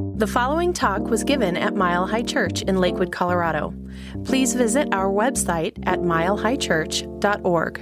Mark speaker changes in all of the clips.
Speaker 1: The following talk was given at Mile High Church in Lakewood, Colorado. Please visit our website at milehighchurch.org.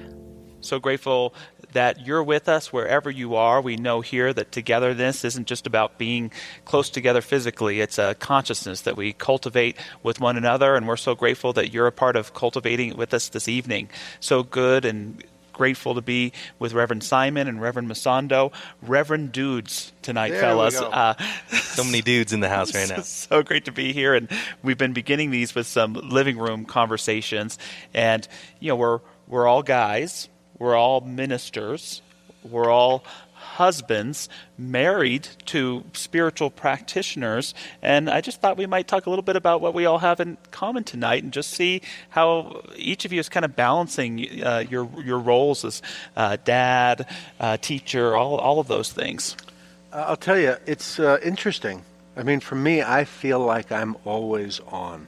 Speaker 2: So grateful that you're with us wherever you are. We know here that togetherness isn't just about being close together physically. It's a consciousness that we cultivate with one another, and we're so grateful that you're a part of cultivating it with us this evening. So good and grateful to be with Reverend Simon and Reverend Masando. Reverend dudes tonight,
Speaker 3: there
Speaker 2: fellas.
Speaker 4: So many dudes in the house right now.
Speaker 2: So great to be here, and we've been beginning these with some living room conversations. And we're all guys. We're all ministers. We're all husbands married to spiritual practitioners. And I just thought we might talk a little bit about what we all have in common tonight and just see how each of you is kind of balancing your roles as dad, teacher, all of those things.
Speaker 3: I'll tell you, it's interesting. I mean, for me, I feel like I'm always on.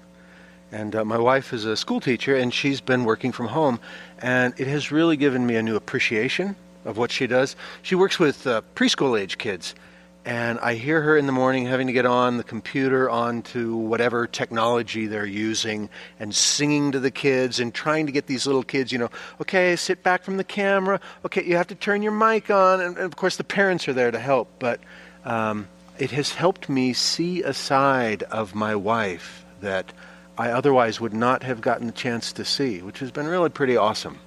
Speaker 3: And my wife is a school teacher, and she's been working from home, and it has really given me a new appreciation of what she does. She works with preschool-age kids, and I hear her in the morning having to get on the computer, onto whatever technology they're using, and singing to the kids and trying to get these little kids, okay, sit back from the camera, okay, you have to turn your mic on, and of course the parents are there to help, but it has helped me see a side of my wife that I otherwise would not have gotten the chance to see, which has been really pretty awesome.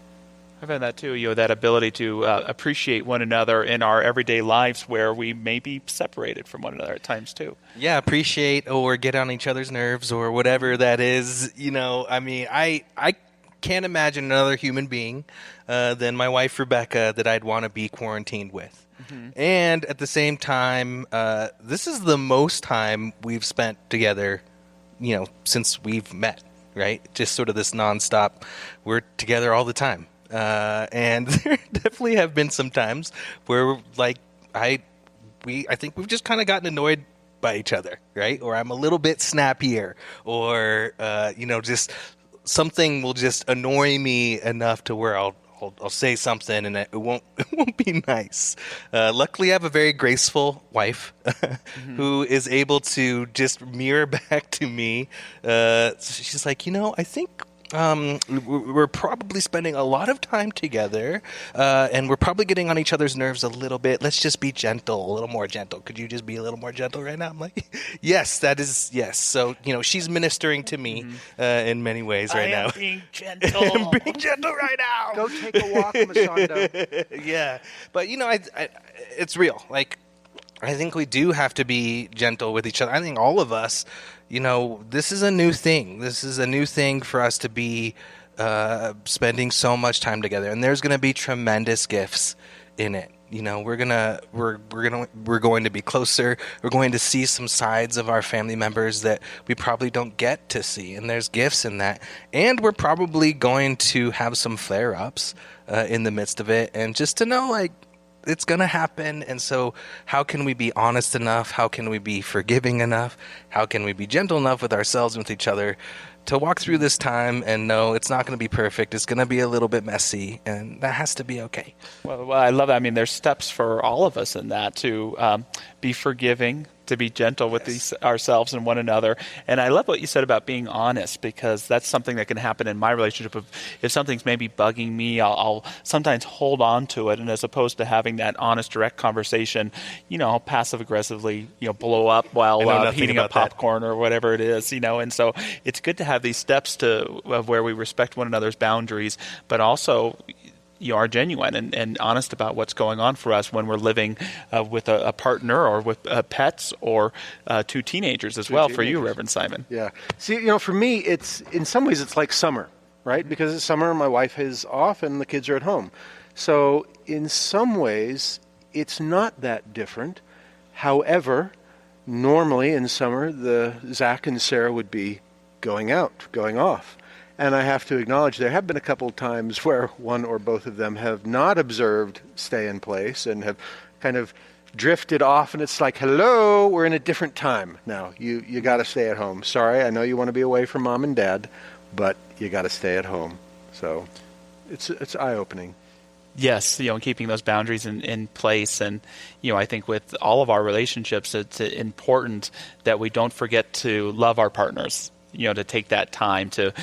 Speaker 2: I found that too, that ability to appreciate one another in our everyday lives where we may be separated from one another at times too.
Speaker 4: Yeah, appreciate or get on each other's nerves or whatever that is. I can't imagine another human being than my wife, Rebecca, that I'd want to be quarantined with. Mm-hmm. And at the same time, this is the most time we've spent together since we've met, right? Just sort of this nonstop, we're together all the time. And there definitely have been some times where I think we've just kind of gotten annoyed by each other, right? Or I'm a little bit snappier or, just something will just annoy me enough to where I'll say something and it won't be nice. Luckily, I have a very graceful wife mm-hmm. who is able to just mirror back to me. She's like, I think we're probably spending a lot of time together, and we're probably getting on each other's nerves a little bit. Let's just be gentle, a little more gentle. Could you just be a little more gentle right now? I'm like, yes, that is yes. So she's ministering to me mm-hmm. In many ways right now.
Speaker 2: I am being gentle.
Speaker 4: I'm being gentle right now.
Speaker 3: Go take a walk, Masando.
Speaker 4: Yeah, but it's real. I think we do have to be gentle with each other. I think all of us. This is a new thing. This is a new thing for us to be spending so much time together, and there's going to be tremendous gifts in it. We're going to be closer. We're going to see some sides of our family members that we probably don't get to see, and there's gifts in that. And we're probably going to have some flare-ups in the midst of it, and just to know, it's going to happen, and so how can we be honest enough? How can we be forgiving enough? How can we be gentle enough with ourselves and with each other to walk through this time and know it's not going to be perfect. It's going to be a little bit messy, and that has to be okay.
Speaker 2: Well, I love that. I mean, there's steps for all of us in that to be forgiving, to be gentle with ourselves and one another. And I love what you said about being honest, because that's something that can happen in my relationship. If something's maybe bugging me, I'll sometimes hold on to it. And as opposed to having that honest, direct conversation, I'll passive-aggressively, blow up while heating up popcorn or whatever it is, And so it's good to have these steps of where we respect one another's boundaries, but also you are genuine and honest about what's going on for us when we're living with a partner or with pets or two teenagers as well. For you, Reverend Simon.
Speaker 3: Yeah. See, for me, it's in some ways it's like summer, right? Because it's summer, my wife is off and the kids are at home. So in some ways, it's not that different. However, normally in summer, Zach and Sarah would be going off. And I have to acknowledge there have been a couple of times where one or both of them have not observed stay in place and have kind of drifted off, and it's like, hello, we're in a different time now. You got to stay at home. Sorry, I know you want to be away from mom and dad, but you got to stay at home. So it's eye-opening.
Speaker 2: Yes, keeping those boundaries in place. And, I think with all of our relationships, it's important that we don't forget to love our partners, to take that time to,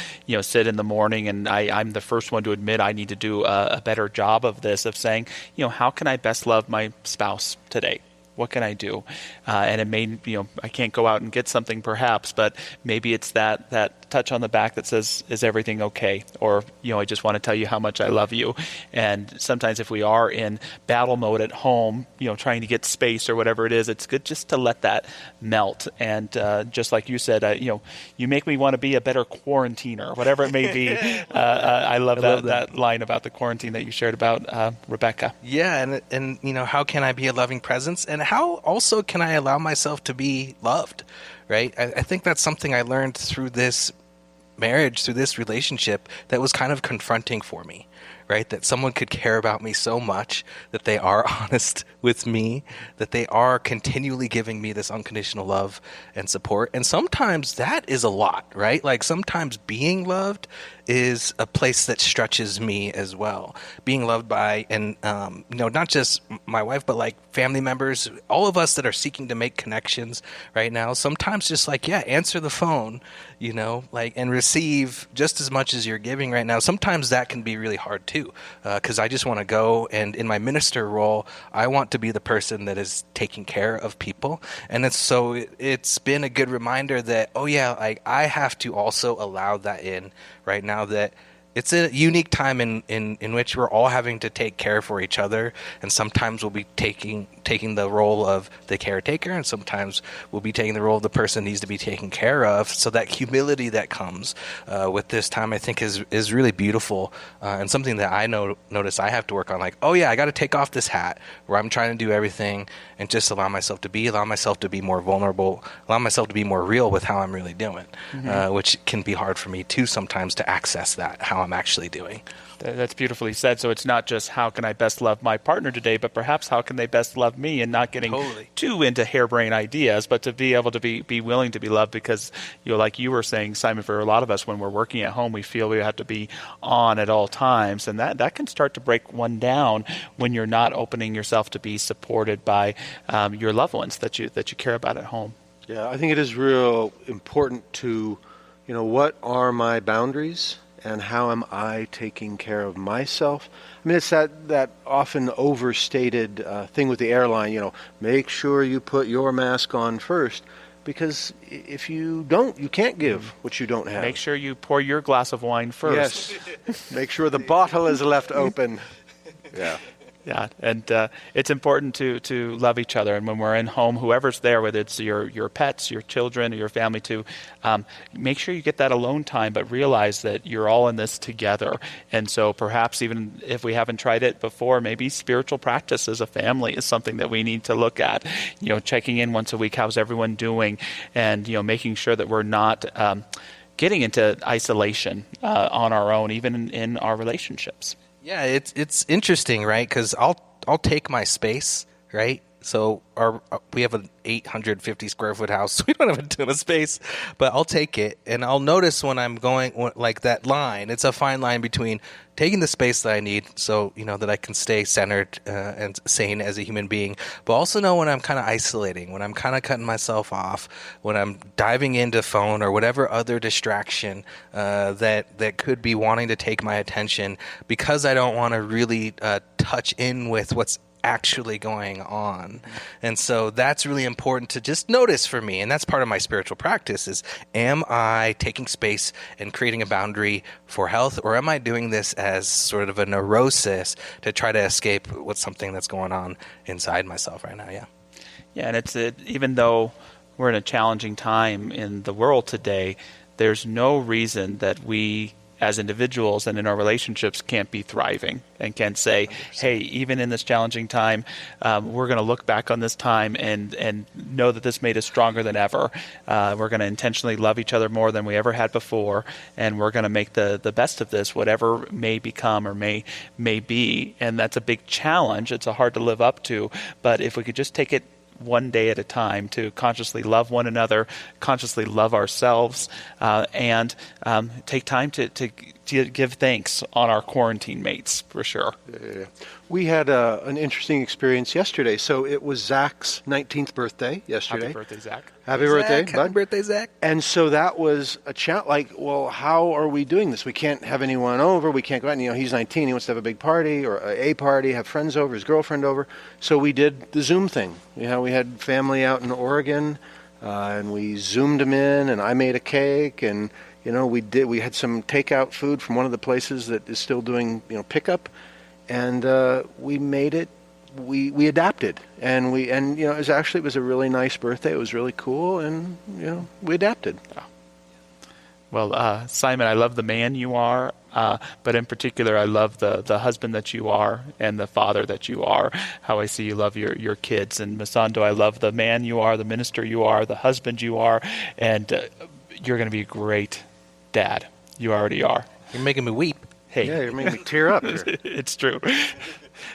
Speaker 2: sit in the morning. And I'm the first one to admit I need to do a better job of this, of saying, how can I best love my spouse today? What can I do? And it may, I can't go out and get something perhaps, but maybe it's that touch on the back that says, is everything okay? Or, I just want to tell you how much I love you. And sometimes if we are in battle mode at home, trying to get space or whatever it is, it's good just to let that melt. And just like you said, you make me want to be a better quarantiner, whatever it may be. I love that line about the quarantine that you shared about Rebecca.
Speaker 4: Yeah, and how can I be a loving presence? And how also can I allow myself to be loved, right? I think that's something I learned through this marriage, through this relationship, that was kind of confronting for me, right? That someone could care about me so much, that they are honest with me, that they are continually giving me this unconditional love and support. And sometimes that is a lot, right? Like sometimes being loved is a place that stretches me as well. Being loved by, and not just my wife, but like family members, all of us that are seeking to make connections right now. Sometimes just like, answer the phone, and receive just as much as you're giving right now. Sometimes that can be really hard too, because I just want to go, and in my minister role, I want to be the person that is taking care of people. And it's been a good reminder that, I have to also allow that in right now, that it's a unique time in which we're all having to take care for each other, and sometimes we'll be taking the role of the caretaker, and sometimes we'll be taking the role of the person who needs to be taken care of. So that humility that comes with this time, I think, is really beautiful, and something that I notice I have to work on. Like, I got to take off this hat where I'm trying to do everything and just allow myself to be more vulnerable, allow myself to be more real with how I'm really doing, which can be hard for me too sometimes to access that, how I'm actually doing.
Speaker 2: That's beautifully said. So it's not just how can I best love my partner today, but perhaps how can they best love me, and not getting too into harebrained ideas, but to be able to be willing to be loved, because, like you were saying, Simon, for a lot of us, when we're working at home, we feel we have to be on at all times. And that can start to break one down when you're not opening yourself to be supported by your loved ones that you care about at home.
Speaker 3: Yeah, I think it is real important to, what are my boundaries? And how am I taking care of myself? I mean, it's that often overstated thing with the airline, make sure you put your mask on first, because if you don't, you can't give what you don't have.
Speaker 2: Make sure you pour your glass of wine first.
Speaker 3: Yes. Make sure the bottle is left open. Yeah.
Speaker 2: Yeah, and it's important to love each other. And when we're in home, whoever's there, whether it's your pets, your children, or your family, to make sure you get that alone time, but realize that you're all in this together. And so perhaps even if we haven't tried it before, maybe spiritual practice as a family is something that we need to look at. Checking in once a week, how's everyone doing? And, making sure that we're not getting into isolation on our own, even in our relationships.
Speaker 4: Yeah, it's interesting, right? Because I'll take my space, right? So we have an 850 square foot house. So we don't have a ton of space, but I'll take it, and I'll notice when I'm going like that line. It's a fine line between taking the space that I need, so that I can stay centered and sane as a human being, but also know when I'm kind of isolating, when I'm kind of cutting myself off, when I'm diving into phone or whatever other distraction that could be wanting to take my attention, because I don't want to really touch in with what's actually going on. And so that's really important to just notice for me, and that's part of my spiritual practice is, am I taking space and creating a boundary for health, or am I doing this as sort of a neurosis to try to escape what's something that's going on inside myself right now?
Speaker 2: Yeah, and it's even though we're in a challenging time in the world today, there's no reason that we as individuals and in our relationships can't be thriving and can say, 100%. Hey, even in this challenging time, we're going to look back on this time and know that this made us stronger than ever. We're going to intentionally love each other more than we ever had before, and we're going to make the best of this, whatever may become or may be. And that's a big challenge. It's hard to live up to, but if we could just take it one day at a time to consciously love one another, consciously love ourselves, and take time to give thanks on our quarantine mates, for sure.
Speaker 3: Yeah. We had an interesting experience yesterday. So it was Zach's 19th birthday yesterday.
Speaker 2: Happy birthday, Zach.
Speaker 3: Happy birthday, bud.
Speaker 4: Happy birthday, Zach.
Speaker 3: And so that was a chat like, well, how are we doing this? We can't have anyone over. We can't go out. And, he's 19. He wants to have a big party or a party, have friends over, his girlfriend over. So we did the Zoom thing. We had family out in Oregon, and we Zoomed them in, and I made a cake, and we had some takeout food from one of the places that is still doing pickup, and we made it. We adapted, and it was a really nice birthday. It was really cool, and we adapted.
Speaker 2: Yeah. Well, Simon, I love the man you are, but in particular, I love the husband that you are and the father that you are. How I see you love your kids. And Masando, I love the man you are, the minister you are, the husband you are, and you're going to be a great dad. You already are.
Speaker 4: You're making me weep.
Speaker 2: Hey.
Speaker 3: Yeah, you're making me tear up here.
Speaker 2: It's true.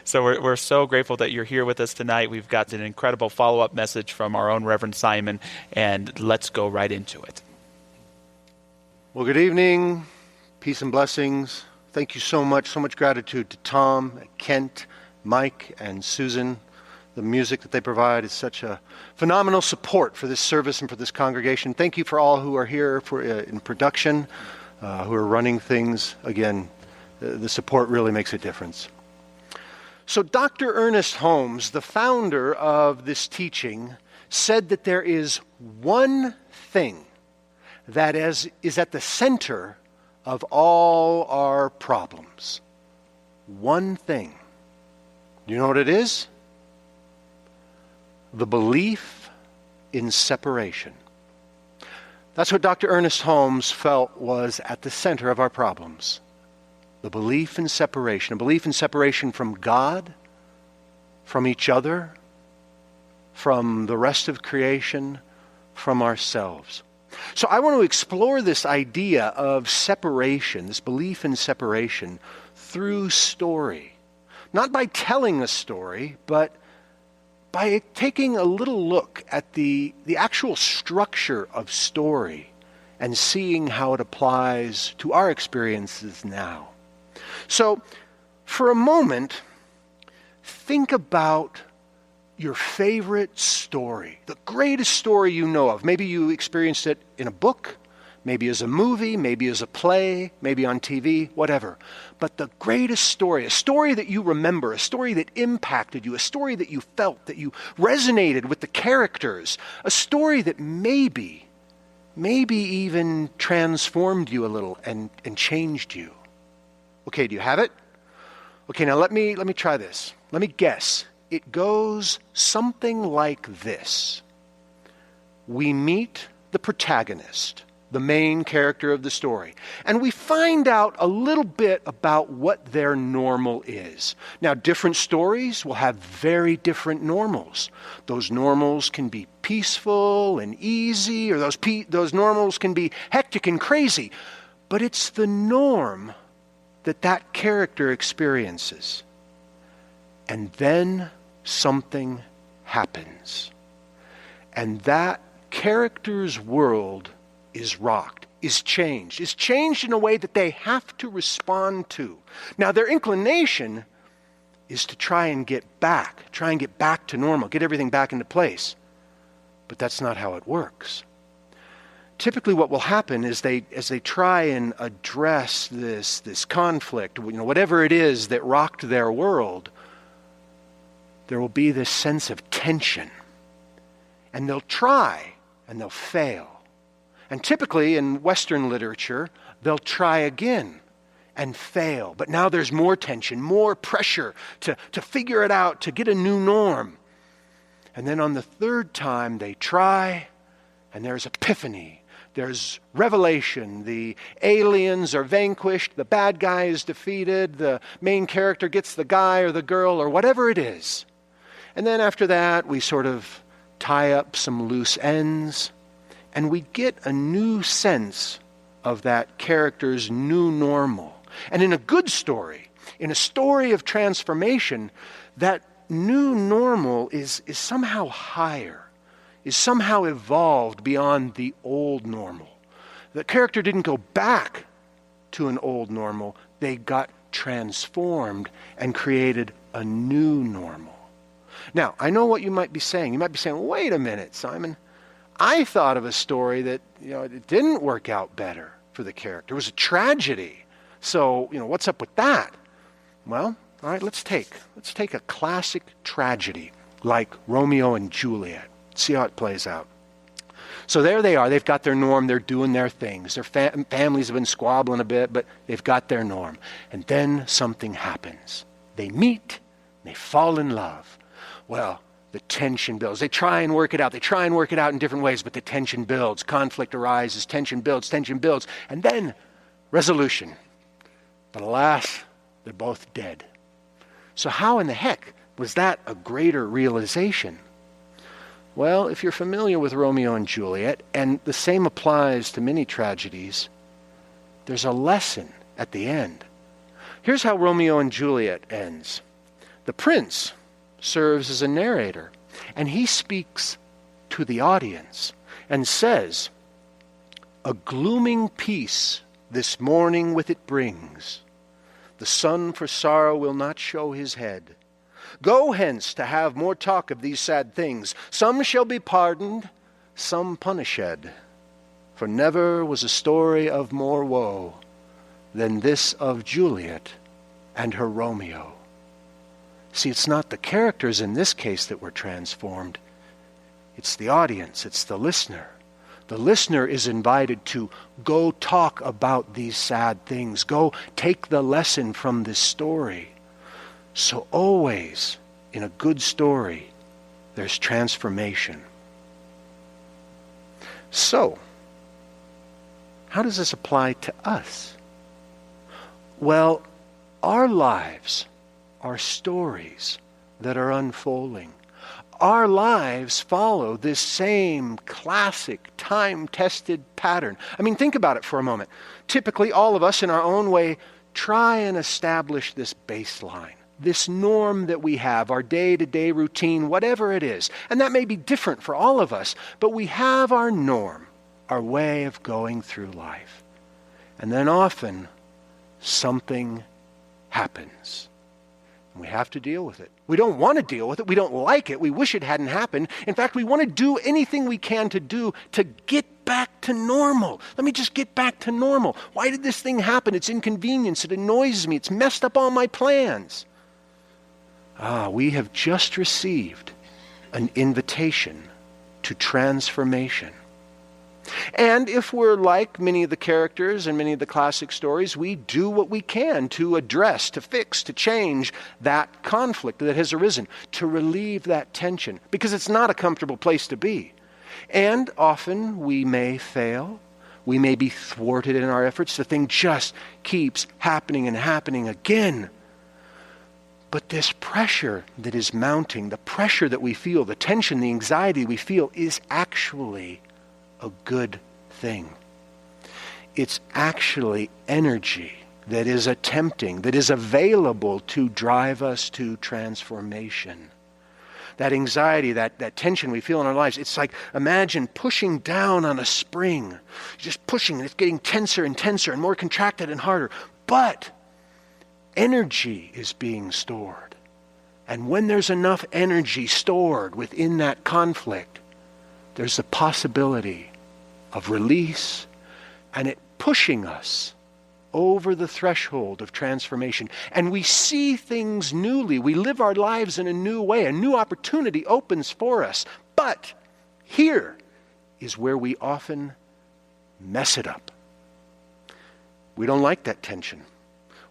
Speaker 2: So we're so grateful that you're here with us tonight. We've got an incredible follow-up message from our own Reverend Simon, and let's go right into it.
Speaker 3: Well, good evening. Peace and blessings. Thank you so much gratitude to Tom, Kent, Mike, and Susan. The music that they provide is such a phenomenal support for this service and for this congregation. Thank you for all who are here in production, who are running things. Again, the support really makes a difference. So Dr. Ernest Holmes, the founder of this teaching, said that there is one thing that is at the center of all our problems. One thing. Do you know what it is? The belief in separation. That's what Dr. Ernest Holmes felt was at the center of our problems. The belief in separation. A belief in separation from God, from each other, from the rest of creation, from ourselves. So I want to explore this idea of separation, this belief in separation, through story. Not by telling a story, but by taking a little look at the actual structure of story and seeing how it applies to our experiences now. So, for a moment, think about your favorite story, the greatest story you know of. Maybe you experienced it in a book, maybe as a movie, maybe as a play, maybe on TV, whatever. But the greatest story, a story that you remember, a story that impacted you, a story that you felt, that you resonated with the characters, a story that maybe even transformed you a little and changed you. Okay, do you have it? Okay, now let me try this. Let me guess. It goes something like this. We meet the protagonist, the main character of the story, and we find out a little bit about what their normal is. Now, different stories will have very different normals. Those normals can be peaceful and easy, or those normals can be hectic and crazy. But it's the norm that character experiences. And then something happens. And that character's world is rocked, is changed in a way that they have to respond to. Now, their inclination is to try and get back to normal, get everything back into place. But that's not how it works. Typically what will happen is as they try and address this conflict, whatever it is that rocked their world, there will be this sense of tension. And they'll try and they'll fail. And typically in Western literature, they'll try again and fail. But now there's more tension, more pressure to figure it out, to get a new norm. And then on the third time they try, and there's epiphany. There's revelation. The aliens are vanquished. The bad guy is defeated. The main character gets the guy or the girl or whatever it is. And then after that, we sort of tie up some loose ends, and we get a new sense of that character's new normal. And in a good story, in a story of transformation, that new normal is somehow higher, is somehow evolved beyond the old normal. The character didn't go back to an old normal. They got transformed and created a new normal. Now, I know what you might be saying. You might be saying, wait a minute, Simon. I thought of a story that, it didn't work out better for the character. It was a tragedy. So, what's up with that? Well, all right, let's take a classic tragedy like Romeo and Juliet. See how it plays out. So there they are. They've got their norm. They're doing their things. Their families have been squabbling a bit, but they've got their norm. And then something happens. They meet. They fall in love. Well, the tension builds. They try and work it out. They try and work it out in different ways, but the tension builds. Conflict arises. Tension builds. And then resolution. But alas, they're both dead. So how in the heck was that a greater realization? Well, if you're familiar with Romeo and Juliet, and the same applies to many tragedies, there's a lesson at the end. Here's how Romeo and Juliet ends. The prince serves as a narrator, and he speaks to the audience and says, "A glooming peace this morning with it brings. The sun for sorrow will not show his head. Go hence to have more talk of these sad things. Some shall be pardoned, some punished. For never was a story of more woe than this of Juliet and her Romeo." See, it's not the characters in this case that were transformed. It's the audience, it's the listener. The listener is invited to go talk about these sad things. Go take the lesson from this story. So always, in a good story, there's transformation. So, how does this apply to us? Well, our lives are stories that are unfolding. Our lives follow this same classic, time-tested pattern. I mean, think about it for a moment. Typically, all of us in our own way try and establish this baseline, this norm that we have, our day-to-day routine, whatever it is. And that may be different for all of us, but we have our norm, our way of going through life. And then often, something happens. And we have to deal with it. We don't want to deal with it. We don't like it. We wish it hadn't happened. In fact, we want to do anything we can to do to get back to normal. Let me just get back to normal. Why did this thing happen? It's inconvenience. It annoys me. It's messed up all my plans. We have just received an invitation to transformation. And if we're like many of the characters in many of the classic stories, we do what we can to address, to fix, to change that conflict that has arisen, to relieve that tension, because it's not a comfortable place to be. And often we may fail. We may be thwarted in our efforts. The thing just keeps happening and happening again. But this pressure that is mounting, the pressure that we feel, the tension, the anxiety we feel is actually a good thing. It's actually energy that is attempting, that is available to drive us to transformation. That anxiety, that tension we feel in our lives, it's like, imagine pushing down on a spring. Just pushing, and it's getting tenser and tenser and more contracted and harder. But energy is being stored. And when there's enough energy stored within that conflict, there's the possibility of release, and it pushing us over the threshold of transformation. And we see things newly. We live our lives in a new way. A new opportunity opens for us. But here is where we often mess it up. We don't like that tension.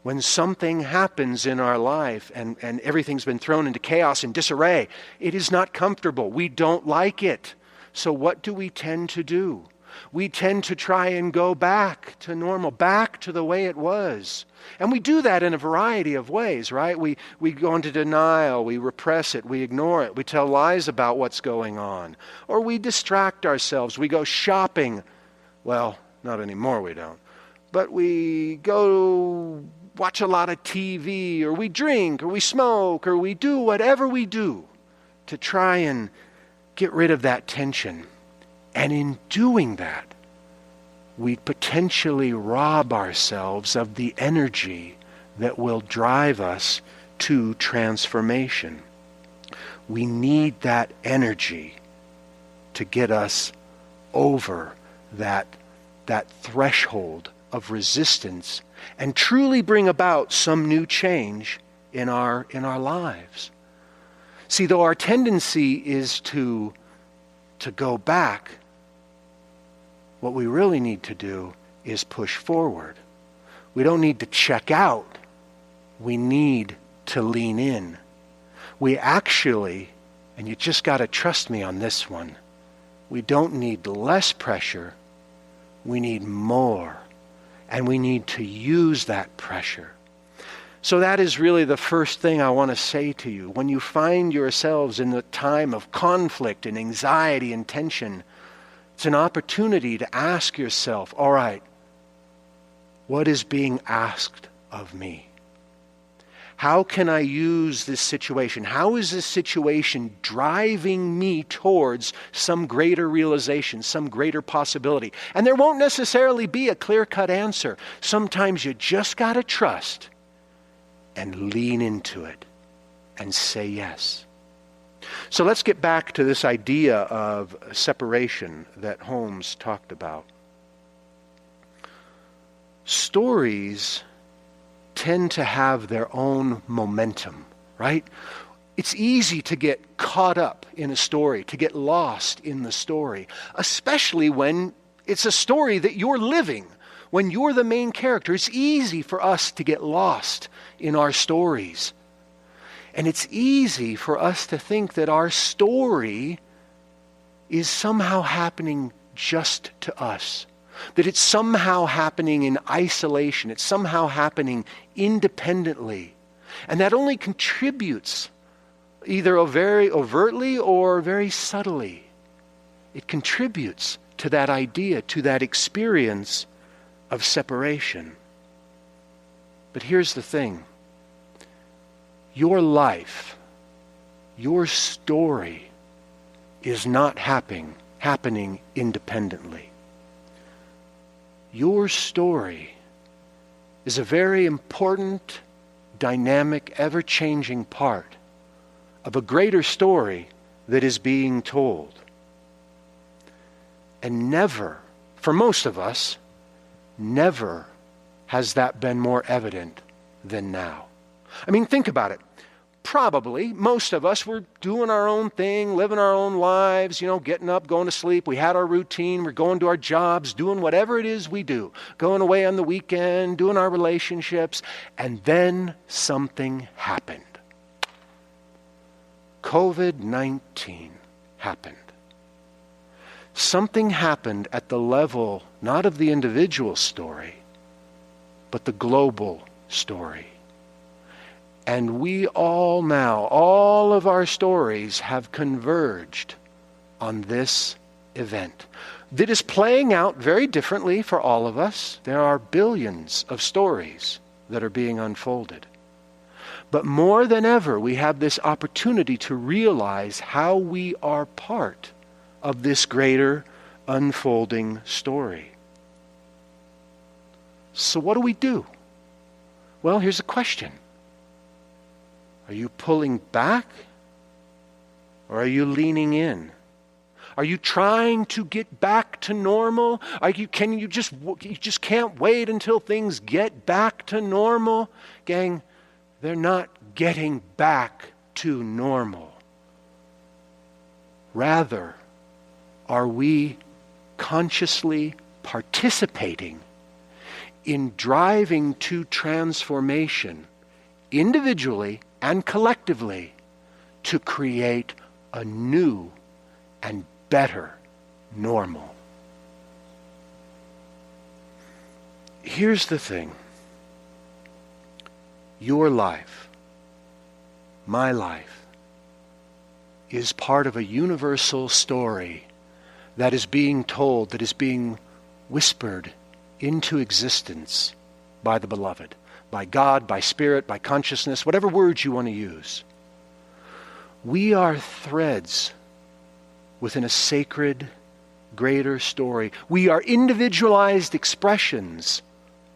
Speaker 3: When something happens in our life and everything's been thrown into chaos and disarray, it is not comfortable. We don't like it. So what do we tend to do? We tend to try and go back to normal, back to the way it was. And we do that in a variety of ways, right? We go into denial, we repress it, we ignore it, we tell lies about what's going on. Or we distract ourselves, we go shopping. Well, not anymore, we don't. But we go watch a lot of TV, or we drink, or we smoke, or we do whatever we do to try and get rid of that tension. And in doing that, we potentially rob ourselves of the energy that will drive us to transformation. We need that energy to get us over that threshold of resistance and truly bring about some new change in our lives. See, though our tendency is to go back, what we really need to do is push forward. We don't need to check out. We need to lean in. We actually, and you just got to trust me on this one, we don't need less pressure. We need more. And we need to use that pressure. So that is really the first thing I want to say to you. When you find yourselves in the time of conflict and anxiety and tension, it's an opportunity to ask yourself, all right, what is being asked of me? How can I use this situation? How is this situation driving me towards some greater realization, some greater possibility? And there won't necessarily be a clear-cut answer. Sometimes you just got to trust and lean into it and say yes. So let's get back to this idea of separation that Holmes talked about. Stories tend to have their own momentum, right? It's easy to get caught up in a story, to get lost in the story, especially when it's a story that you're living. When you're the main character, it's easy for us to get lost in our stories. And it's easy for us to think that our story is somehow happening just to us. That it's somehow happening in isolation. It's somehow happening independently. And that only contributes either very overtly or very subtly. It contributes to that idea, to that experience of separation. But here's the thing. Your life, your story is not happening independently. Your story is a very important, dynamic, ever-changing part of a greater story that is being told. And never, for most of us, never has that been more evident than now. I mean, think about it. Probably, most of us were doing our own thing, living our own lives, getting up, going to sleep. We had our routine. We're going to our jobs, doing whatever it is we do. Going away on the weekend, doing our relationships. And then something happened. COVID-19 happened. Something happened at the level, not of the individual story, but the global story. And we all now, all of our stories have converged on this event that is playing out very differently for all of us. There are billions of stories that are being unfolded. But more than ever, we have this opportunity to realize how we are part of this greater unfolding story. So what do? Well, here's a question. Are you pulling back or are you leaning in? Are you trying to get back to normal? You just can't wait until things get back to normal? Gang, they're not getting back to normal. Rather, are we consciously participating in driving to transformation individually and collectively to create a new and better normal? Here's the thing. Your life, my life, is part of a universal story that is being told, that is being whispered into existence by the beloved. By God, by spirit, by consciousness, whatever words you want to use. We are threads within a sacred greater story. We are individualized expressions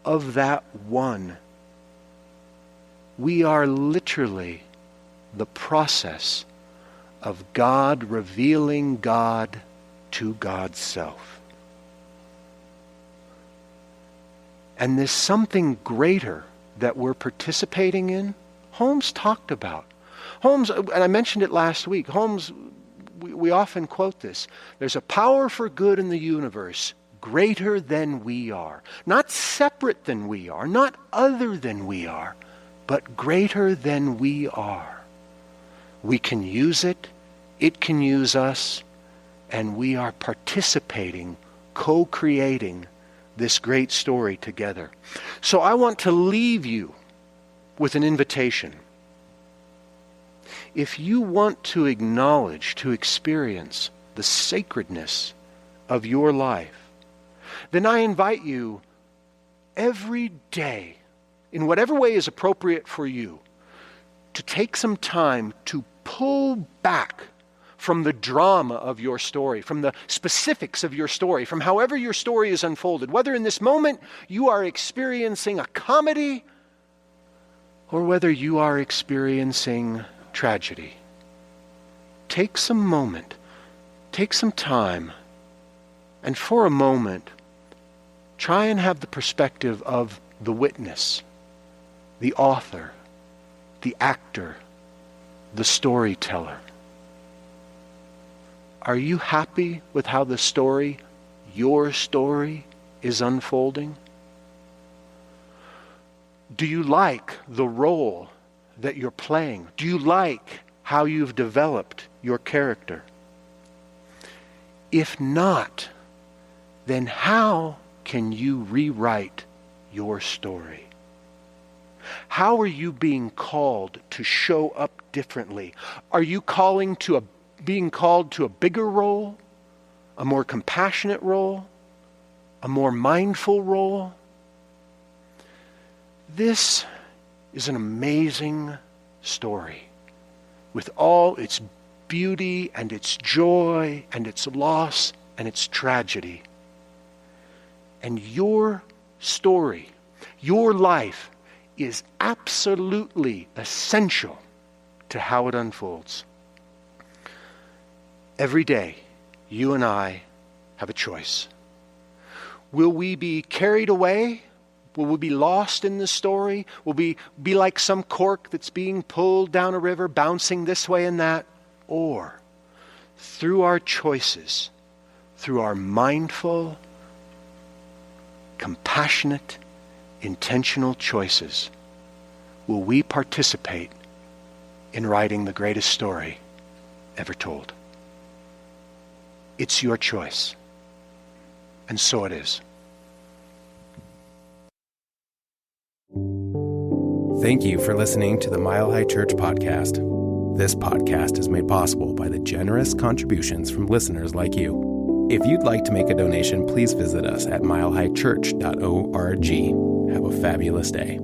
Speaker 3: of that one. We are literally the process of God revealing God to God's self. And there's something greater that we're participating in. Holmes talked about. Holmes, and I mentioned it last week, Holmes, we often quote this. There's a power for good in the universe greater than we are. Not separate than we are, not other than we are, but greater than we are. We can use it, it can use us, and we are participating, co-creating this great story together. So I want to leave you with an invitation. If you want to acknowledge, to experience the sacredness of your life, then I invite you every day, in whatever way is appropriate for you, to take some time to pull back from the drama of your story, from the specifics of your story, from however your story is unfolded, whether in this moment you are experiencing a comedy or whether you are experiencing tragedy. Take some moment, take some time, and for a moment, try and have the perspective of the witness, the author, the actor, the storyteller. Are you happy with how the story, your story, is unfolding? Do you like the role that you're playing? Do you like how you've developed your character? If not, then how can you rewrite your story? How are you being called to show up differently? Are you being called to a bigger role, a more compassionate role, a more mindful role? This is an amazing story with all its beauty and its joy and its loss and its tragedy. And your story, your life, is absolutely essential to how it unfolds. Every day, you and I have a choice. Will we be carried away? Will we be lost in the story? Will we be like some cork that's being pulled down a river, bouncing this way and that? Or, through our choices, through our mindful, compassionate, intentional choices, will we participate in writing the greatest story ever told? It's your choice. And so it is.
Speaker 5: Thank you for listening to the Mile High Church podcast. This podcast is made possible by the generous contributions from listeners like you. If you'd like to make a donation, please visit us at milehighchurch.org. Have a fabulous day.